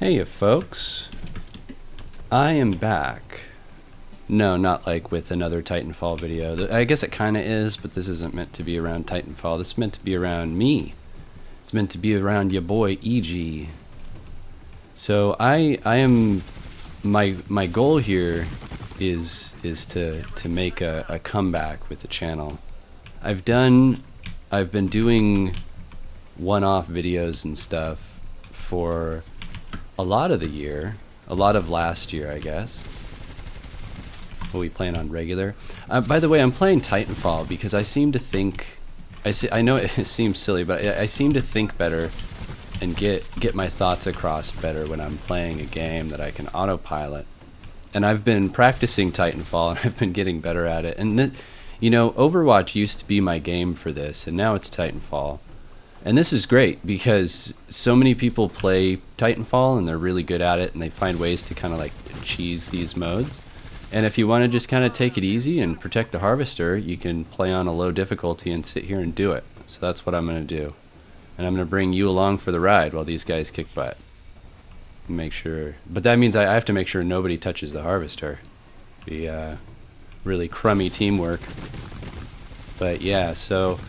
Heya folks, I am back. No, not like with another Titanfall video. I guess it kind of is, but this isn't meant to be around Titanfall. This is meant to be around me. It's meant to be around your boy Egee. So I am my goal here is to make a comeback with the channel. I've been doing one-off videos and stuff for a lot of the year, a lot of last year, I guess. What we playing on regular. By the way, I'm playing Titanfall because I seem to think, I know it seems silly, but I seem to think better and get my thoughts across better when I'm playing a game that I can autopilot. And I've been practicing Titanfall and I've been getting better at it. And you know, Overwatch used to be my game for this, and now it's Titanfall. And this is great because so many people play Titanfall and they're really good at it, and they find ways to kind of like cheese these modes. And if you want to just kind of take it easy and protect the harvester, you can play on a low difficulty and sit here and do it. So that's what I'm going to do. And I'm going to bring you along for the ride while these guys kick butt. Make sure, but that means I have to make sure nobody touches the harvester. Be really crummy teamwork. But yeah, so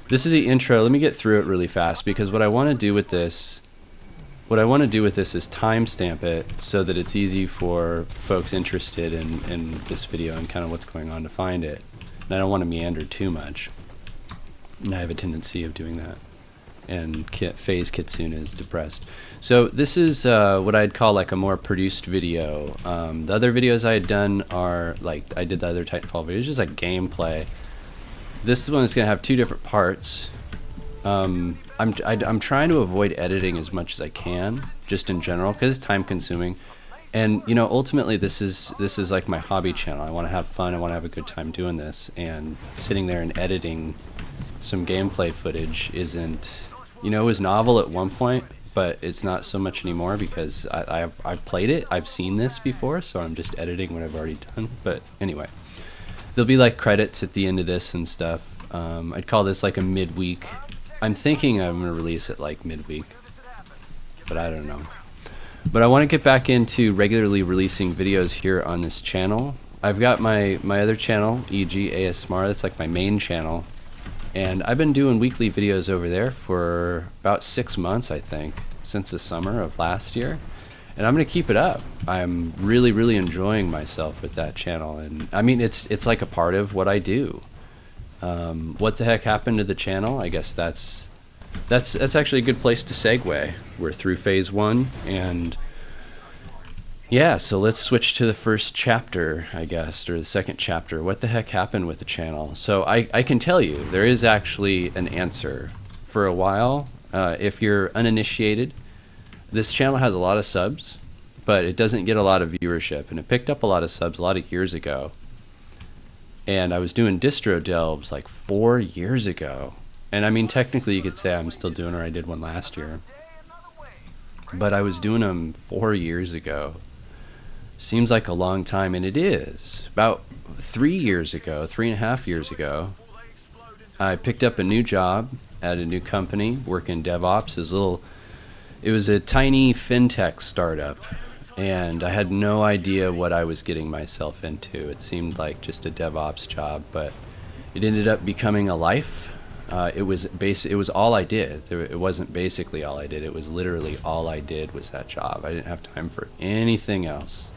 this is the intro. Let me get through it really fast because what I want to do with this is timestamp it so that it's easy for folks interested in this video and kind of what's going on to find it. And I don't want to meander too much. And I have a tendency of doing that. And FaZe Kitsune is depressed. So this is what I'd call like a more produced video. The other videos I had done are like, I did the other Titanfall videos, just like gameplay. This one is going to have two different parts. I'm trying to avoid editing as much as I can, just in general, because it's time consuming. And you know, ultimately this is like my hobby channel. I want to have fun. I want to have a good time doing this. And sitting there and editing some gameplay footage isn't, you know, it was novel at one point, but it's not so much anymore because I've played it. I've seen this before, so I'm just editing what I've already done. But anyway, there'll be like credits at the end of this and stuff. I'd call this like a midweek. I'm thinking I'm gonna release it like midweek, but I don't know. But I want to get back into regularly releasing videos here on this channel. I've got my other channel, EG ASMR. That's like my main channel. And I've been doing weekly videos over there for about 6 months, I think, since the summer of last year. And I'm going to keep it up. I'm really, really enjoying myself with that channel. And I mean, it's like a part of what I do. What the heck happened to the channel? I guess that's actually a good place to segue. We're through phase 1, and yeah, so let's switch to the first chapter, I guess, or the second chapter. What the heck happened with the channel? So I can tell you, there is actually an answer. For a while, if you're uninitiated, this channel has a lot of subs, but it doesn't get a lot of viewership. And it picked up a lot of subs a lot of years ago. And I was doing distro delves like 4 years ago. And I mean, technically you could say I'm still doing, or I did one last year. But I was doing them 4 years ago. Seems like a long time, and it is. About 3 years ago, 3.5 years ago, I picked up a new job at a new company, working DevOps. It was a tiny fintech startup, and I had no idea what I was getting myself into. It seemed like just a DevOps job, but it ended up becoming a life. It was all I did. It wasn't basically all I did. It was literally all I did was that job. I didn't have time for anything else.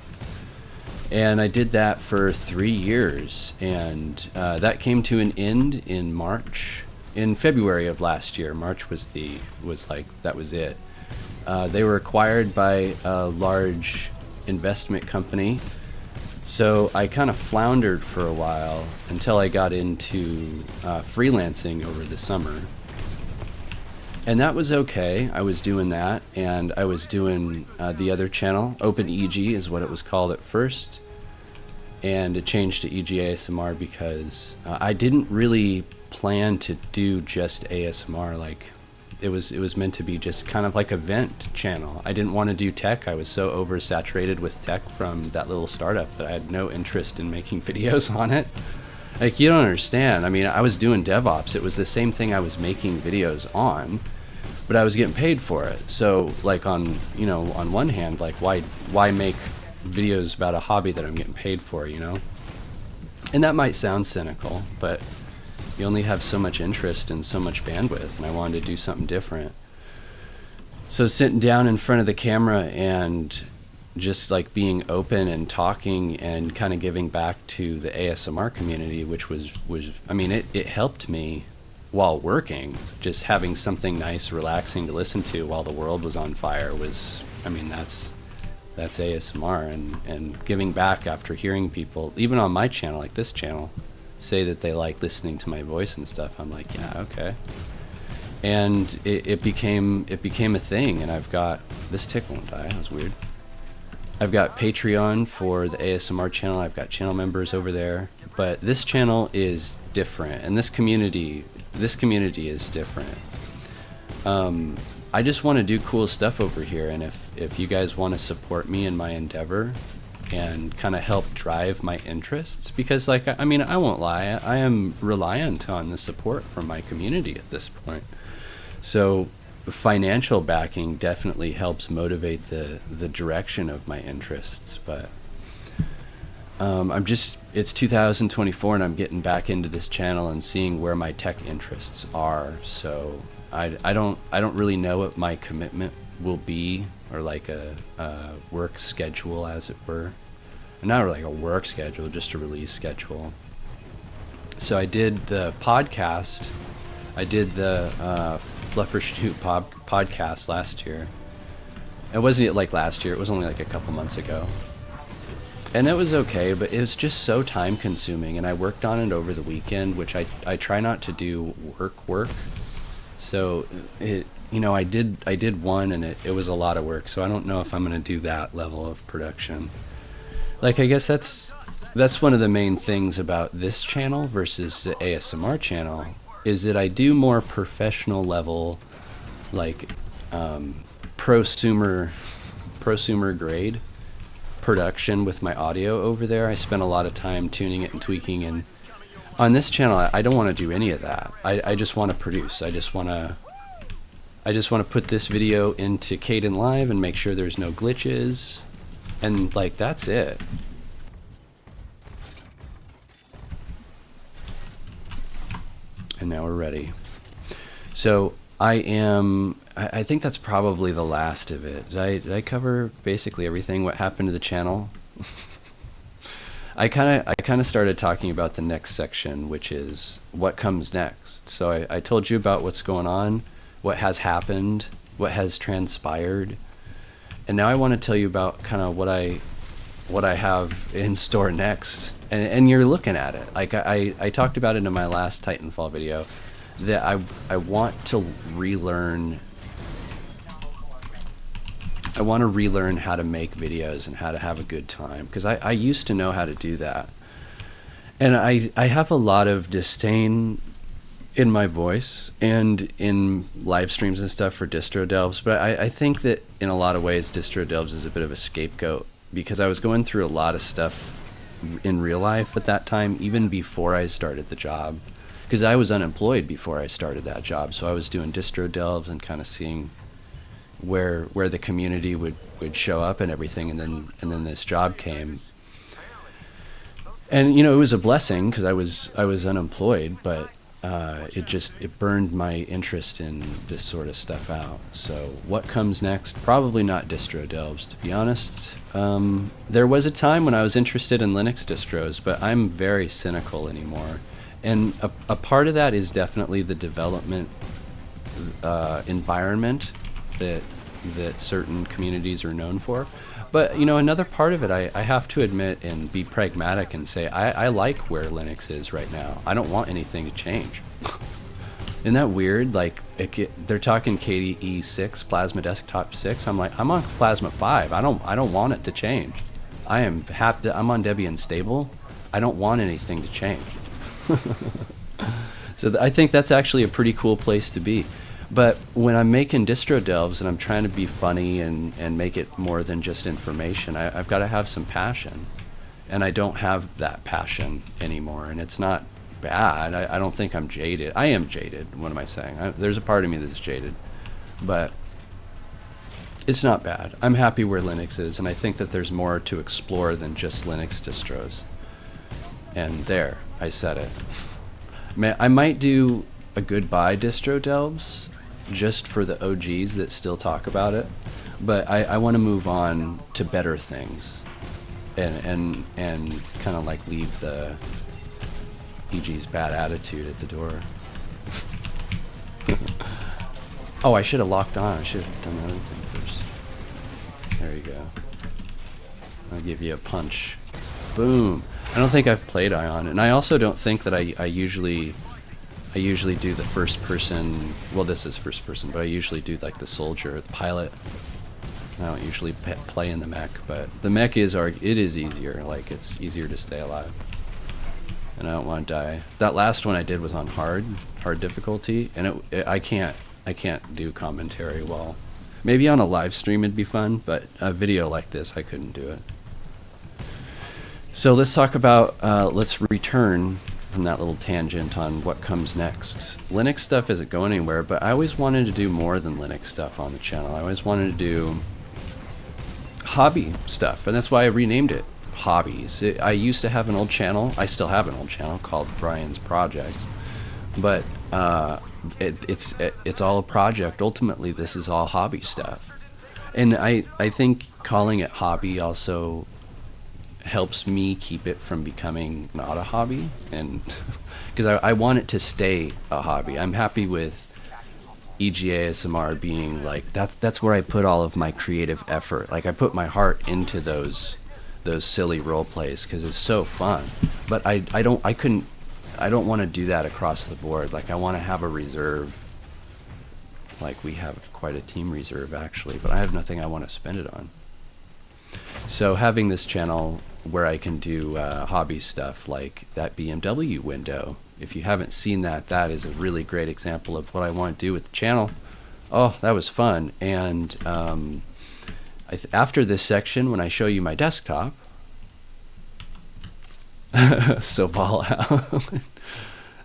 And I did that for 3 years, and that came to an end in February of last year. March was that was it. They were acquired by a large investment company, so I kind of floundered for a while until I got into freelancing over the summer. And that was okay. I was doing that, and I was doing the other channel. Open Egee is what it was called at first, and it changed to EG ASMR because I didn't really plan to do just ASMR. Like it was meant to be just kind of like a vent channel. I didn't want to do tech. I was so oversaturated with tech from that little startup that I had no interest in making videos on it. Like, you don't understand. I mean, I was doing DevOps. It was the same thing I was making videos on. but I was getting paid for it. So like on, you know, on one hand, like why make videos about a hobby that I'm getting paid for, you know? And that might sound cynical, but you only have so much interest and so much bandwidth, and I wanted to do something different. So sitting down in front of the camera and just like being open and talking and kind of giving back to the ASMR community, which was I mean, it helped me while working. Just having something nice, relaxing to listen to while the world was on fire was, I mean, that's ASMR. And giving back after hearing people, even on my channel, like this channel, say that they like listening to my voice and stuff. I'm like, yeah, okay. And it became a thing. And I've got, this tick won't die, that was weird. I've got Patreon for the ASMR channel. I've got channel members over there, but this channel is different, and this community is different. I just want to do cool stuff over here, and if you guys want to support me in my endeavor and kind of help drive my interests, because like, I mean, I won't lie, I am reliant on the support from my community at this point. So financial backing definitely helps motivate the direction of my interests, but it's 2024 and I'm getting back into this channel and seeing where my tech interests are. So I don't really know what my commitment will be, or like a work schedule, as it were. Not really like a work schedule, just a release schedule. So I did the podcast. I did the Fluffer Shoot podcast last year. It wasn't like last year, it was only like a couple months ago. And it was okay, but it was just so time consuming, and I worked on it over the weekend, which I try not to do work. So it, you know, I did one, and it was a lot of work, so I don't know if I'm going to do that level of production. Like, I guess that's one of the main things about this channel versus the ASMR channel, is that I do more professional level, like prosumer grade production with my audio over there. I spend a lot of time tuning it and tweaking, and on this channel I don't want to do any of that. I just want to produce. I just want to put this video into Kden Live and make sure there's no glitches, and like, that's it. And now we're ready. So I think that's probably the last of it. Did I cover basically everything what happened to the channel? I kind of started talking about the next section, which is what comes next. So I told you about what's going on, what has happened, what has transpired, and now I want to tell you about kind of what I have in store next. And you're looking at it. Like I talked about it in my last Titanfall video, that I want to relearn. I want to relearn how to make videos and how to have a good time, because I used to know how to do that. And I have a lot of disdain in my voice and in live streams and stuff for Distro Delves, but I think that in a lot of ways Distro Delves is a bit of a scapegoat, because I was going through a lot of stuff in real life at that time, even before I started the job, because I was unemployed before I started that job. So I was doing Distro Delves and kind of seeing where the community would show up and everything, and then this job came, and you know, it was a blessing because I was unemployed, but it burned my interest in this sort of stuff out. So what comes next? Probably not Distro Delves, to be honest. There was a time when I was interested in Linux distros, but I'm very cynical anymore, and a part of that is definitely the development environment that certain communities are known for. But you know, another part of it, I have to admit and be pragmatic and say I like where Linux is right now. I don't want anything to change. Isn't that weird? Like, they're talking KDE 6, Plasma Desktop 6. I'm like, I'm on Plasma 5. I don't want it to change. I am happy. I'm on Debian Stable. I don't want anything to change. So I think that's actually a pretty cool place to be. But when I'm making Distro Delves and I'm trying to be funny and make it more than just information, I've got to have some passion. And I don't have that passion anymore. And it's not bad. I don't think I'm jaded. I am jaded. What am I saying? There's a part of me that's jaded. but it's not bad. I'm happy where Linux is, and I think that there's more to explore than just Linux distros. And there, I said it. I might do a goodbye distro delves just for the OGs that still talk about it, but I want to move on to better things and kind of like leave the Egee's bad attitude at the door. Oh, I should have locked on. I should have done the other thing first. There you go. I'll give you a punch. Boom. I don't think I've played Ion, and I also don't think that I usually do the first person. Well, this is first person, but I usually do like the soldier, the pilot. I don't usually play in the mech, but the mech is easier. Like, it's easier to stay alive, and I don't want to die. That last one I did was on hard difficulty, and I can't do commentary well. Maybe on a live stream it'd be fun, but a video like this I couldn't do it. So let's talk about, let's return from that little tangent on what comes next. Linux stuff isn't going anywhere, but I always wanted to do more than Linux stuff on the channel. I always wanted to do hobby stuff, and that's why I renamed it Hobbies. I used to have an old channel. I still have an old channel called Brian's Projects, but it's all a project. Ultimately, this is all hobby stuff, and I think calling it hobby also helps me keep it from becoming not a hobby, and because I want it to stay a hobby. I'm happy with Egee ASMR being like that's where I put all of my creative effort. Like, I put my heart into those silly role plays because it's so fun. But I don't want to do that across the board. Like, I want to have a reserve. Like, we have quite a team reserve actually, but I have nothing I want to spend it on. So having this channel where I can do hobby stuff like that BMW window, if you haven't seen that, that is a really great example of what I want to do with the channel. Oh, that was fun. And after this section, when I show you my desktop, so ball out.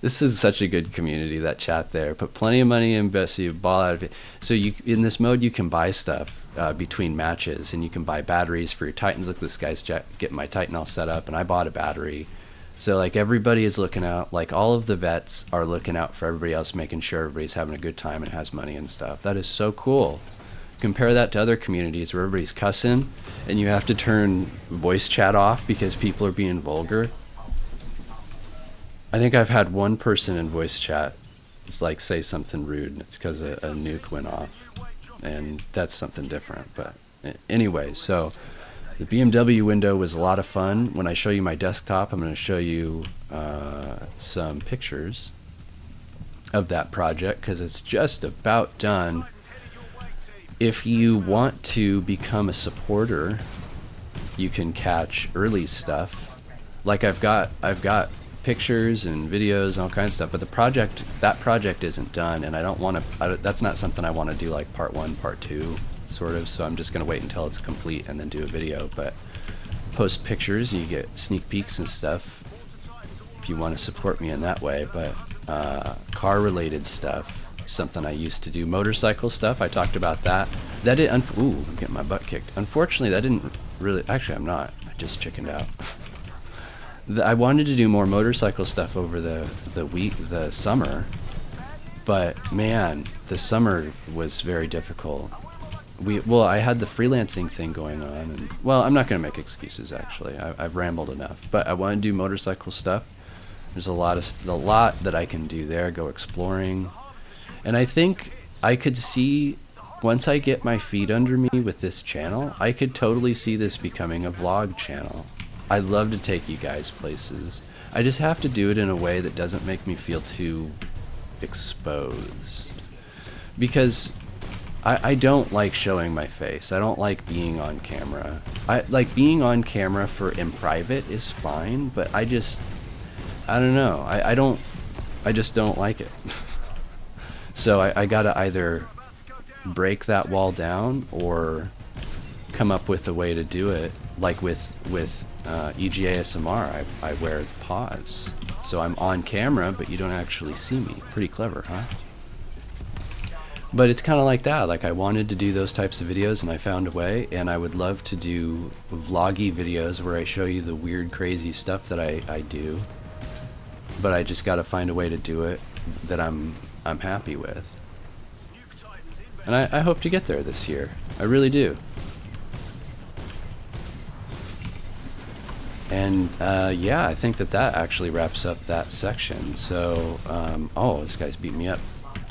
This is such a good community, that chat there. Put plenty of money in, best you ball out of it. So in this mode, you can buy stuff between matches, and you can buy batteries for your Titans. Look, this guy's getting my Titan all set up, and I bought a battery. So like, everybody is looking out, like all of the vets are looking out for everybody else, making sure everybody's having a good time and has money and stuff. That is so cool. Compare that to other communities where everybody's cussing, and you have to turn voice chat off because people are being vulgar. I think I've had one person in voice chat, it's like, say something rude, and it's because a nuke went off, and that's something different. But anyway, so the BMW window was a lot of fun. When I show you my desktop, I'm going to show you some pictures of that project because it's just about done. If you want to become a supporter, you can catch early stuff. Like, I've got pictures and videos and all kinds of stuff, but that project isn't done, and I don't want to, that's not something I want to do like part 1, part 2 sort of, so I'm just going to wait until it's complete and then do a video. But post pictures, you get sneak peeks and stuff if you want to support me in that way. But car related stuff, something I used to do. Motorcycle stuff, I talked about that. Ooh, I'm getting my butt kicked. Unfortunately, that didn't really, actually I'm not, I just chickened out. I wanted to do more motorcycle stuff over the summer, but man, the summer was very difficult. I had the freelancing thing going on, and well, I'm not going to make excuses actually. I've rambled enough, but I want to do motorcycle stuff. There's a lot that I can do there. Go exploring, and I think I could see, once I get my feet under me with this channel, I could totally see this becoming a vlog channel. I'd love to take you guys places. I just have to do it in a way that doesn't make me feel too exposed. Because I don't like showing my face. I don't like being on camera. Like, being on camera in private is fine, but I don't know. I just don't like it. So I gotta either break that wall down or come up with a way to do it. Like with Egee ASMR, I wear the pause, so I'm on camera but you don't actually see me. Pretty clever, huh? But it's kind of like that. Like I wanted to do those types of videos and I found a way, and I would love to do vloggy videos where I show you the weird, crazy stuff that I do. But I just got to find a way to do it that I'm happy with. And I hope to get there this year. I really do. And yeah, I think that actually wraps up that section. So, oh, this guy's beating me up.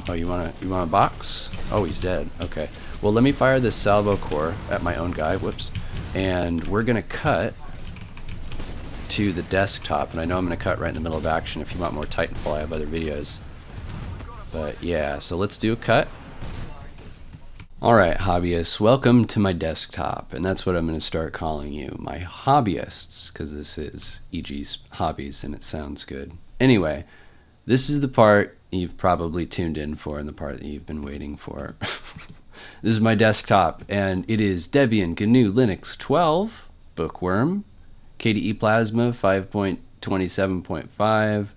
Oh, you want a box? Oh, he's dead. Okay. Well, let me fire this salvo core at my own guy. Whoops. And we're gonna cut to the desktop. And I know I'm gonna cut right in the middle of action. If you want more Titanfall, I have other videos. But yeah, so let's do a cut. Alright, hobbyists, welcome to my desktop, and that's what I'm going to start calling you, my hobbyists, because this is Egee's Hobbies, and it sounds good. Anyway, this is the part you've probably tuned in for, and the part that you've been waiting for. This is my desktop, and it is Debian GNU Linux 12, Bookworm, KDE Plasma 5.27.5,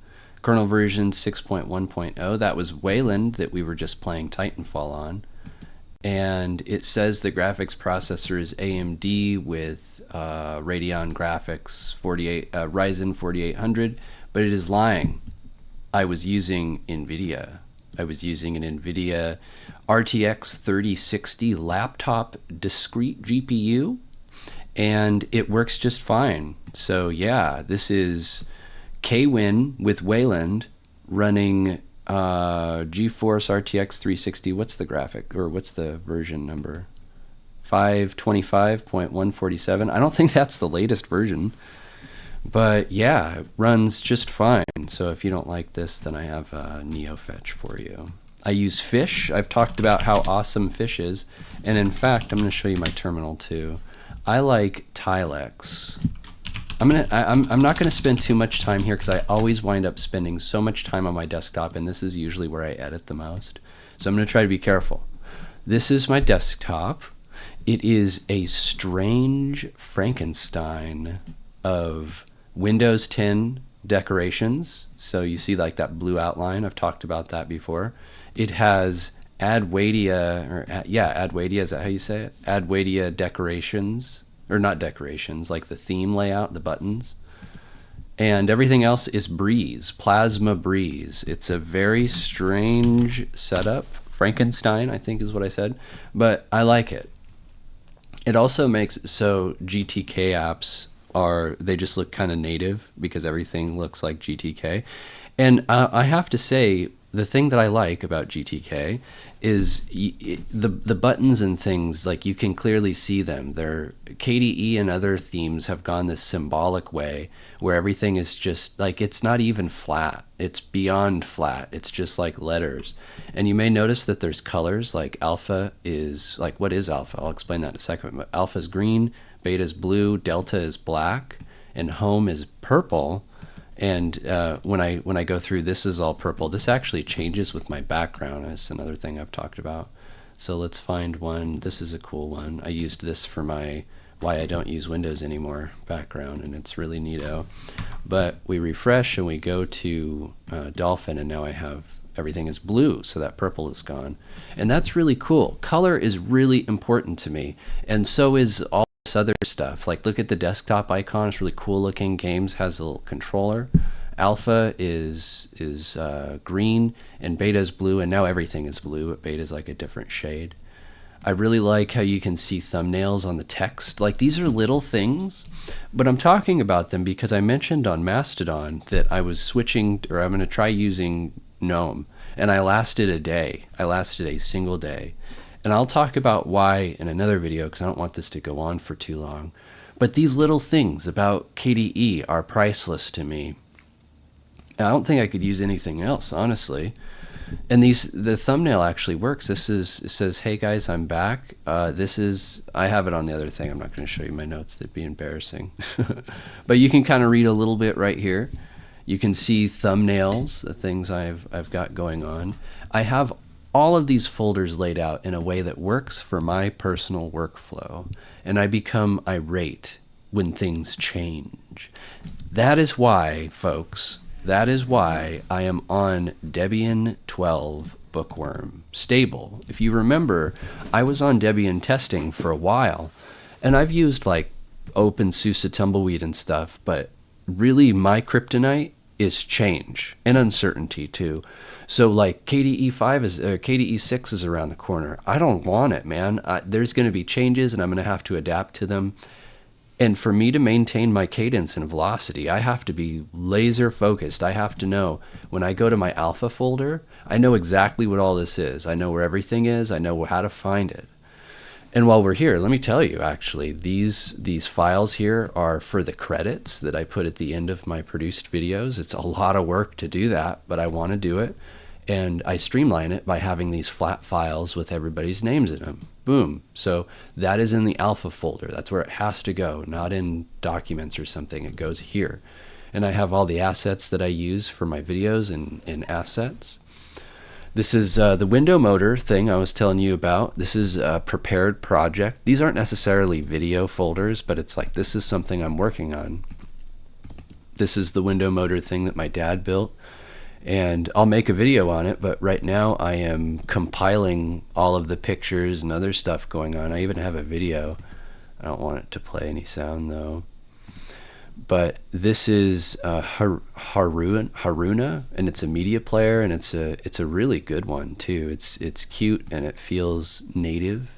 kernel version 6.1.0. That was Wayland that we were just playing Titanfall on. And it says the graphics processor is AMD with Radeon graphics Ryzen 4800, but it is lying. I was using NVIDIA. I was using an NVIDIA RTX 3060 laptop discrete GPU, and it works just fine. So yeah, this is KWin with Wayland running GeForce RTX 360. What's the graphic, or what's the version number? 525.147. I don't think that's the latest version, but yeah, it runs just fine. So if you don't like this, then I have NeoFetch for you. I use Fish. I've talked about how awesome Fish is, and in fact, I'm going to show you my terminal too. I like Tilex. I'm not going to spend too much time here because I always wind up spending so much time on my desktop, and this is usually where I edit the most. So I'm going to try to be careful. This is my desktop. It is a strange Frankenstein of Windows 10 decorations. So you see like that blue outline. I've talked about that before. It has Adwaita, Adwaita, is that how you say it? Adwaita decorations. Or not decorations, like the theme layout, the buttons. And everything else is Breeze, Plasma Breeze. It's a very strange setup. Frankenstein, I think is what I said. But I like it. It also makes it so GTK apps they just look kind of native because everything looks like GTK. And I have to say, the thing that I like about GTK is the buttons and things, like you can clearly see them. They're KDE and other themes have gone this symbolic way where everything is just like, it's not even flat. It's beyond flat. It's just like letters. And you may notice that there's colors, like alpha is like, what is alpha? I'll explain that in a second. But alpha is green, beta is blue, delta is black, and home is purple. And when I go through, this is all purple. This actually changes with my background. It's another thing I've talked about. So let's find one. This is a cool one. I used this for my why I don't use Windows anymore background, and it's really neato. But we refresh and we go to Dolphin, and now I have everything is blue, so that purple is gone. And that's really cool. Color is really important to me, and so is all this other stuff. Like, look at the desktop icon. It's really cool looking. Games has a little controller. Alpha is green, and beta is blue, and now everything is blue, but beta is like a different shade. I really like how you can see thumbnails on the text. Like, these are little things, but I'm talking about them because I mentioned on Mastodon that I was switching, or I'm going to try using GNOME, and I lasted a day. I lasted a single day. And I'll talk about why in another video because I don't want this to go on for too long. But these little things about KDE are priceless to me. And I don't think I could use anything else, honestly. And the thumbnail actually works. It says, "Hey guys, I'm back." I have it on the other thing. I'm not going to show you my notes. That'd be embarrassing. But you can kind of read a little bit right here. You can see thumbnails, the things I've got going on. I have all of these folders laid out in a way that works for my personal workflow, and I become irate when things change. That is why, folks, that is why I am on Debian 12 bookworm, stable. If you remember, I was on Debian testing for a while, and I've used like OpenSUSE Tumbleweed and stuff, but really my kryptonite is change and uncertainty too. So like KDE5 is or KDE6 is around the corner. I don't want it, man. There's going to be changes, and I'm going to have to adapt to them. And for me to maintain my cadence and velocity, I have to be laser focused. I have to know when I go to my alpha folder, I know exactly what all this is. I know where everything is. I know how to find it. And while we're here, let me tell you, actually, these files here are for the credits that I put at the end of my produced videos. It's a lot of work to do that, but I want to do it. And I streamline it by having these flat files with everybody's names in them. Boom. So that is in the alpha folder. That's where it has to go, not in documents or something. It goes here. And I have all the assets that I use for my videos and assets. This is the window motor thing I was telling you about. This is a prepared project. These aren't necessarily video folders, but it's like this is something I'm working on. This is the window motor thing that my dad built. And I'll make a video on it, but right now I am compiling all of the pictures and other stuff going on. I even have a video. I don't want it to play any sound though. But this is Haruna, and it's a media player, and it's a really good one too. It's cute and it feels native.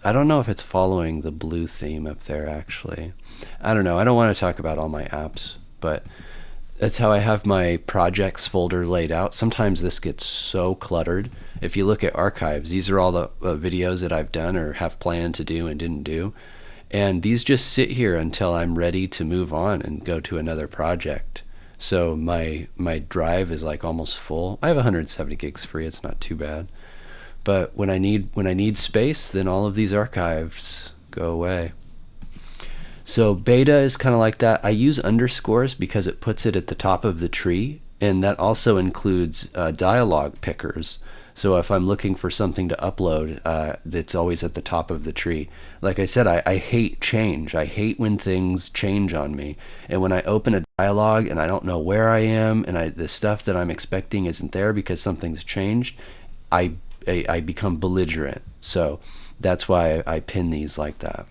I don't know if it's following the blue theme up there actually. I don't know. I don't want to talk about all my apps, but that's how I have my projects folder laid out. Sometimes this gets so cluttered. If you look at archives, these are all the videos that I've done or have planned to do and didn't do. And these just sit here until I'm ready to move on and go to another project. So my drive is like almost full. I have 170 gigs free. It's not too bad. But when I need space, then all of these archives go away. So beta is kind of like that. I use underscores because it puts it at the top of the tree, and that also includes dialog pickers. So if I'm looking for something to upload, that's always at the top of the tree. Like I said, I hate change. I hate when things change on me. And when I open a dialog and I don't know where I am, and the stuff that I'm expecting isn't there because something's changed, I become belligerent. So that's why I pin these like that.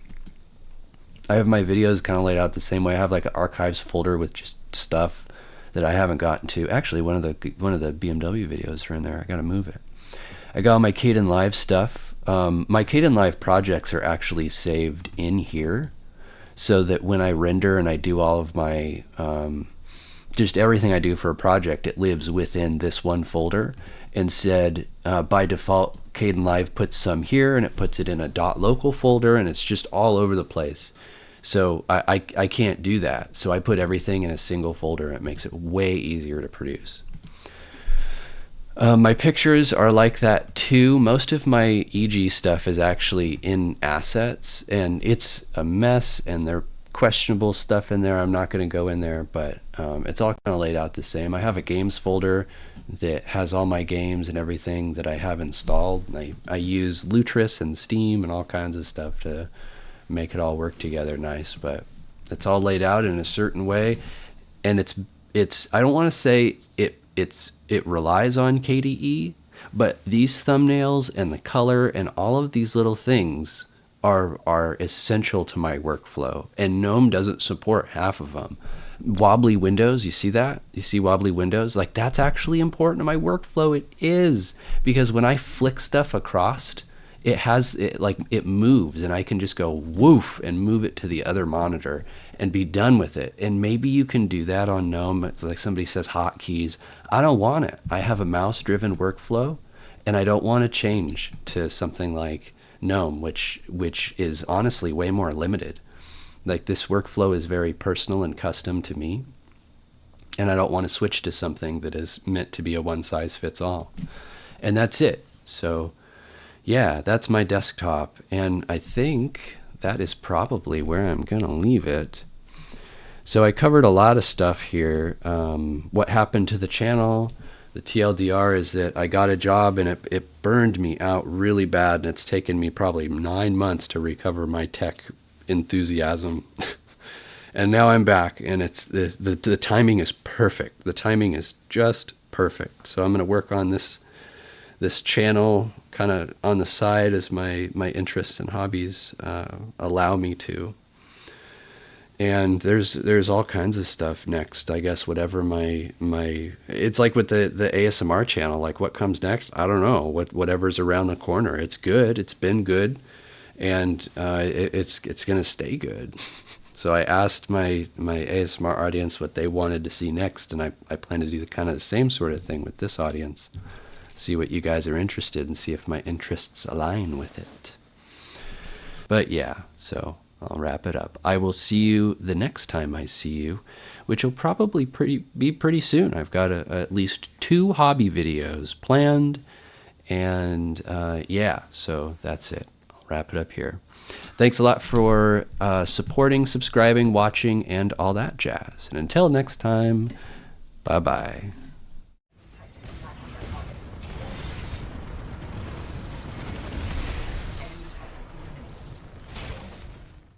I have my videos kind of laid out the same way. I have like an archives folder with just stuff that I haven't gotten to. Actually, one of the BMW videos are in there. I got to move it. I got all my Kdenlive stuff. My Kdenlive projects are actually saved in here, so that when I render and I do all of my just everything I do for a project, it lives within this one folder. Instead, by default, Kdenlive puts some here and it puts it in a .local folder, and it's just all over the place. So I can't do that. So I put everything in a single folder, and it makes it way easier to produce. My pictures are like that too. Most of my Egee stuff is actually in assets, and it's a mess, and they're questionable stuff in there. I'm not going to go in there, but it's all kind of laid out the same. I have a games folder that has all my games and everything that I have installed. I use Lutris and Steam and all kinds of stuff to make it all work together nice, but it's all laid out in a certain way, and it's I don't want to say it relies on KDE, but these thumbnails and the color and all of these little things are essential to my workflow, and GNOME doesn't support half of them. Wobbly windows, you see that? You see wobbly windows? Like, that's actually important to my workflow. It is, because when I flick stuff across, it moves, and I can just go woof and move it to the other monitor and be done with it. And maybe you can do that on GNOME. Like somebody says hotkeys. I don't want it. I have a mouse driven workflow, and I don't want to change to something like GNOME, which is honestly way more limited. Like, this workflow is very personal and custom to me, and I don't want to switch to something that is meant to be a one size fits all. And that's it. So yeah, that's my desktop, and I think that is probably where I'm gonna leave it. So I covered a lot of stuff here. What happened to the channel? The TLDR is that I got a job, and it burned me out really bad, and it's taken me probably 9 months to recover my tech enthusiasm. And now I'm back, and it's the timing is perfect. The timing is just perfect. So I'm going to work on this this channel kind of on the side as my interests and hobbies allow me to. And there's all kinds of stuff next, I guess, whatever my it's like with the ASMR channel, like what comes next, I don't know. Whatever's around the corner. It's good, it's been good, and it's gonna stay good. So I asked my ASMR audience what they wanted to see next, and I plan to do the same sort of thing with this audience. See what you guys are interested in, see if my interests align with it. But yeah, so I'll wrap it up. I will see you the next time I see you, which will probably be pretty soon. I've got at least 2 hobby videos planned, and yeah, so that's it. I'll wrap it up here. Thanks a lot for supporting, subscribing, watching, and all that jazz. And until next time, bye-bye.